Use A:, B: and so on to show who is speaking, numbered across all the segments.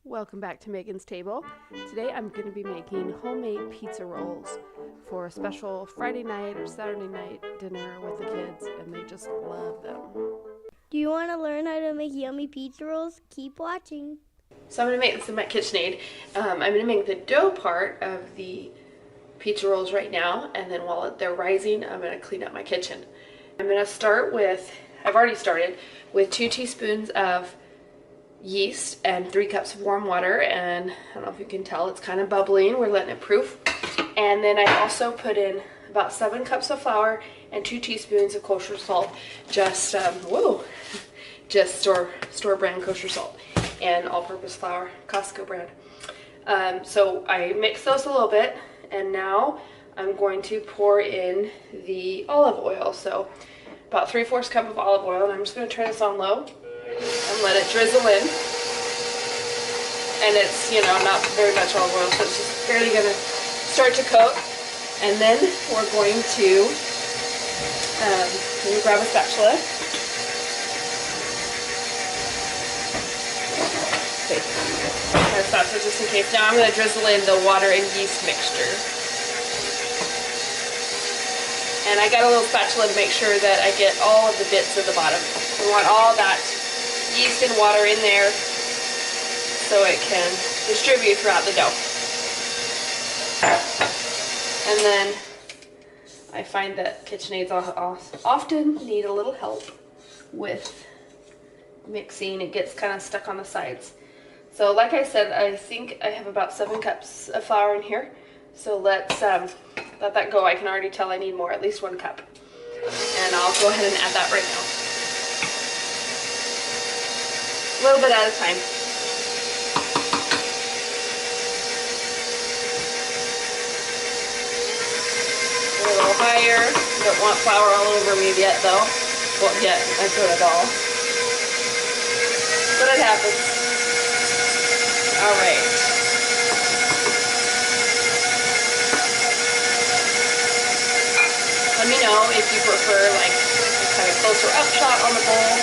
A: Welcome back to Megan's Table. Today I'm going to be making homemade pizza rolls for a special Friday night or Saturday night dinner with the kids, and they just love them.
B: Do you want to learn how to make yummy pizza rolls? Keep watching.
A: So I'm going to make this in my KitchenAid. I'm going to make the dough part of the pizza rolls right now, and then while they're rising, I'm going to clean up my kitchen. I'm going to start with, I've already started, with 2 teaspoons of yeast and 3 cups of warm water, and I don't know if you can tell, it's kind of bubbling. We're letting it proof. And then I also put in about 7 cups of flour and 2 teaspoons of kosher salt, just just store brand kosher salt, and all-purpose flour, Costco brand. So I mix those a little bit, and now I'm going to pour in the olive oil. So about 3/4 cup of olive oil, and I'm just going to turn this on low and let it drizzle in. And it's, not very much olive oil, so it's just barely going to start to coat. And then we're going to grab a spatula. Okay, my spatula just in case. Now I'm going to drizzle in the water and yeast mixture. And I got a little spatula to make sure that I get all of the bits at the bottom. We want all that yeast and water in there so it can distribute throughout the dough. And then I find that KitchenAids often need a little help with mixing. It gets kind of stuck on the sides. So like I said, I think I have about 7 cups of flour in here. So let's let that go. I can already tell I need more, at least 1 cup. And I'll go ahead and add that right now. A little bit at a time. A little higher. Don't want flour all over me yet though. Well, yet, I don't at all. But it happens. Alright. Let me know if you prefer like kind of closer up shot on the bowl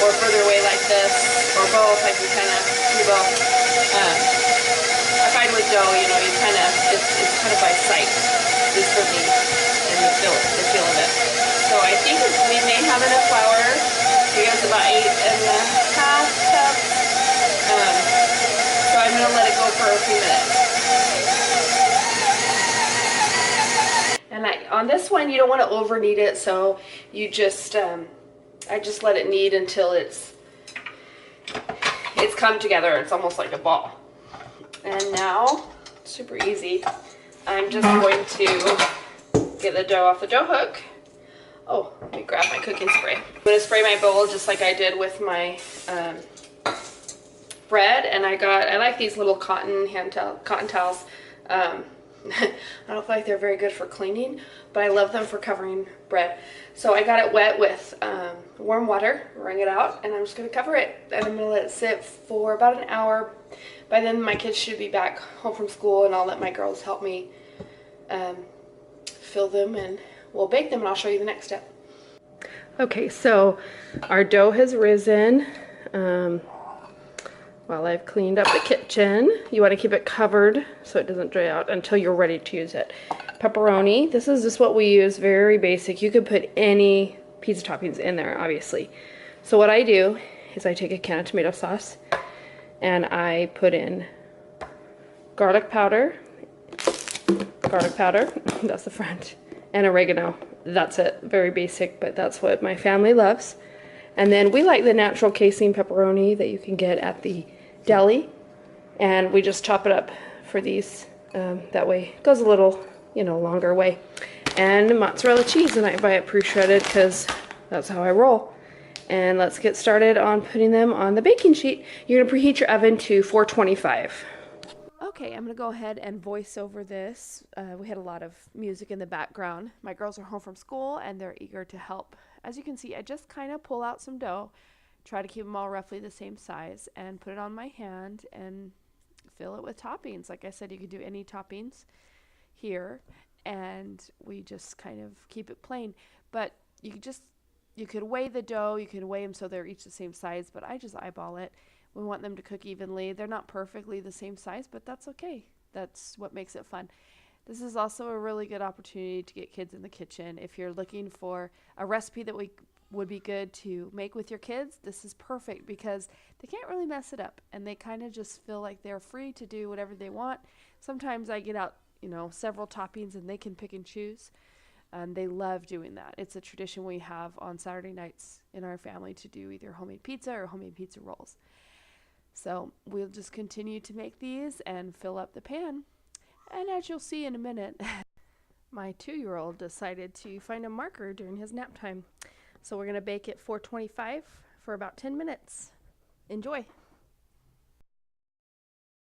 A: or further away like this, or both. I can kind of do both. I find with dough, you kind of, it's kind of by sight, at least for me, and the feel of it. So I think we may have enough flour. I guess about 8.5 cups. So I'm going to let it go for a few minutes. And on this one, you don't want to over knead it, so you just, I just let it knead until it's come together. It's almost like a ball. And now, super easy, I'm just going to get the dough off the dough hook. Oh, let me grab my cooking spray. I'm going to spray my bowl just like I did with my bread, and I like these little cotton towels. I don't feel like they're very good for cleaning, but I love them for covering bread. So I got it wet with warm water, wring it out, and I'm just going to cover it. And I'm going to let it sit for about an hour. By then my kids should be back home from school, and I'll let my girls help me fill them, and we'll bake them, and I'll show you the next step. Okay, so our dough has risen. While I've cleaned up the kitchen, you want to keep it covered so it doesn't dry out until you're ready to use it. Pepperoni, this is just what we use, very basic. You could put any pizza toppings in there, obviously. So what I do is I take a can of tomato sauce and I put in garlic powder, that's the front, and oregano. That's it, very basic, but that's what my family loves. And then we like the natural casing pepperoni that you can get at the deli, and we just chop it up for these. That way it goes a little, longer way. And mozzarella cheese, and I buy it pre-shredded because that's how I roll. And let's get started on putting them on the baking sheet. You're going to preheat your oven to 425. Okay, I'm going to go ahead and voice over this. We had a lot of music in the background. My girls are home from school and they're eager to help. As you can see, I just kind of pull out some dough, try to keep them all roughly the same size, and put it on my hand and fill it with toppings. Like I said, you could do any toppings here, and we just kind of keep it plain. But you could weigh the dough, you can weigh them so they're each the same size, but I just eyeball it.
C: We want them to cook evenly. They're not perfectly the same size, but that's okay. That's what makes it fun. This is also a really good opportunity to get kids in the kitchen. If you're looking for a recipe that would be good to make with your kids, this is perfect because they can't really mess it up and they kind of just feel like they're free to do whatever they want. Sometimes I get out, several toppings and they can pick and choose. And they love doing that. It's a tradition we have on Saturday nights in our family to do either homemade pizza or homemade pizza rolls. So we'll just continue to make these and fill up the pan. And as you'll see in a minute, my 2-year-old decided to find a marker during his nap time. So we're going to bake at 425 for about 10 minutes. Enjoy!